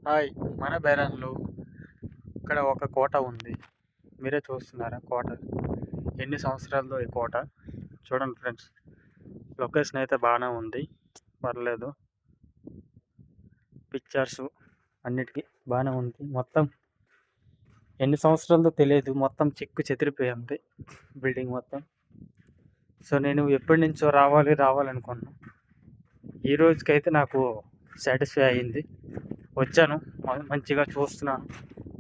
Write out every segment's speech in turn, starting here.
Hi! మన బేరంలో ఇక్కడ ఒక కోట ఉంది. మీరే చూస్తున్నారా కోట? ఎన్ని సంవత్సరాలదో ఈ కోట. చూడండి ఫ్రెండ్స్. లొకేషన్ అయితే బాగానే ఉంది. పర్లేదు. పిక్చర్స్ అన్నిటికీ బాగానే ఉంది. మొత్తం ఎన్ని సంవత్సరాలదో తెలియదు. మొత్తం చెక్కు చెదిరిపోయింది బిల్డింగ్ మొత్తం. సో నేను ఎప్పటి నుంచో రావాలనుకున్నాను. ఈ రోజుకైతే నాకు సాటిస్ఫై అయ్యింది. వచ్చాను, మంచిగా చూస్తున్నాను.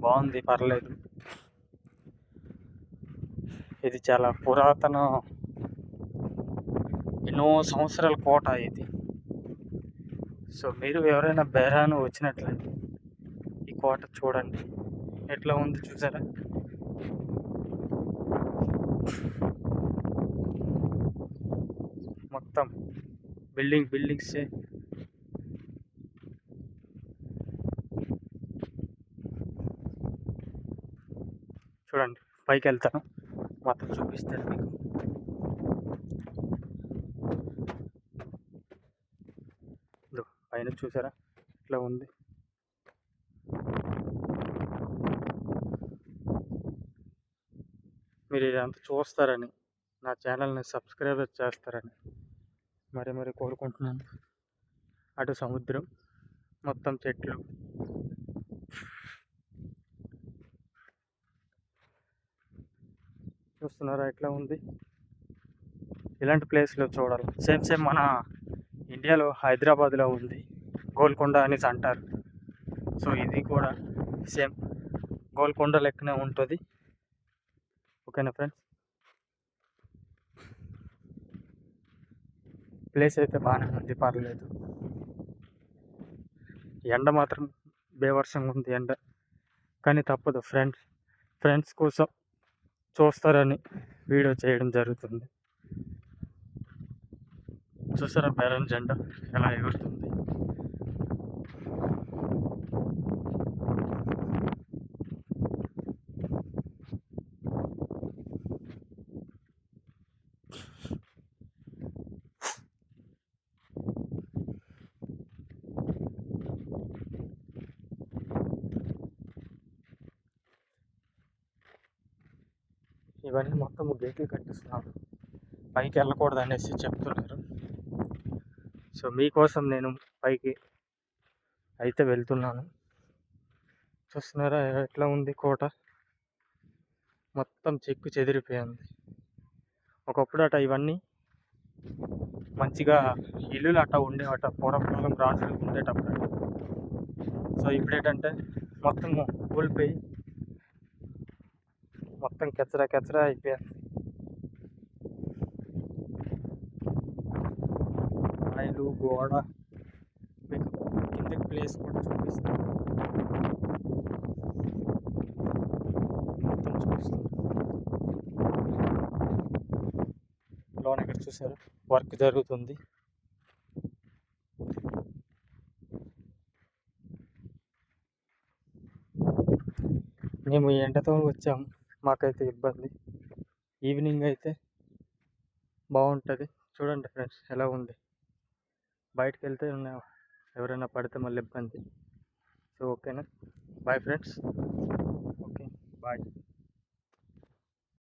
బాగుంది, పర్లేదు. ఇది చాలా పురాతన, ఎన్నో సంవత్సరాల కోట ఇది. సో మీరు ఎవరైనా బెహ్రాన్ వచ్చినట్లయితే ఈ కోట చూడండి, ఎట్లా ఉంది చూసారా. మొత్తం బిల్డింగ్స్. చూడండి, పైకి వెళ్తాను, మొత్తం చూపిస్తాను మీకు. పైన చూసారా ఇట్లా ఉంది. మీరు ఇదంతా చూస్తారని, నా ఛానల్ని సబ్స్క్రైబ్ చేస్తారని మరి కోరుకుంటున్నాను. అటు సముద్రం, మొత్తం చెట్లు. చూస్తున్నారా ఎట్లా ఉంది. ఇలాంటి ప్లేస్లో చూడాలి. సేమ్ మన ఇండియాలో హైదరాబాద్లో ఉంది, గోల్కొండ అనేసి అంటారు. సో ఇది కూడా సేమ్ గోల్కొండ లెక్కనే ఉంటుంది. ఓకేనా ఫ్రెండ్స్? ప్లేస్ అయితే బాగానే ఉంది, పర్లేదు. ఎండ మాత్రం బేవర్షంగా ఉంది ఎండ, కానీ తప్పదు. ఫ్రెండ్స్ కోసం చూస్తారని వీడియో చేయడం జరుగుతుంది. చూసారా బెహ్రాన్ జెండా ఎలా ఎగురుతుంది. ఇవన్నీ మొత్తం గేట్లు కట్టిస్తున్నారు, పైకి వెళ్ళకూడదు అనేసి చెప్తున్నారు. సో మీకోసం నేను పైకి అయితే వెళ్తున్నాను. చూస్తున్నారా ఎట్లా ఉంది కోట. మొత్తం చెక్కు చెదిరిపోయింది. ఒకప్పుడు అట ఇవన్నీ మంచిగా ఇల్లులు అట్ట ఉండేవట, పూర్వకాలం రాజులు ఉండేటప్పుడు. సో ఇప్పుడు ఏంటంటే మొత్తం కూలిపోయి మొత్తం కెచ్చరా అయిపోయింది. రాయలు, గోడ, మీకు కింద ప్లేస్ కూడా చూపిస్తాను. మొత్తం చూపిస్తాను. లోన్ ఎక్కడ చూసారా, వర్క్ జరుగుతుంది. మేము ఎండతో వచ్చాము, మాకైతే ఇబ్బంది. ఈవినింగ్ అయితే బాగుంటుంది. చూడండి ఫ్రెండ్స్ ఎలా ఉంది. బయటకు వెళ్తే ఎవరైనా పడితే మళ్ళీ ఇబ్బంది. సో ఓకేనా, బాయ్ ఫ్రెండ్స్. Okay, bye.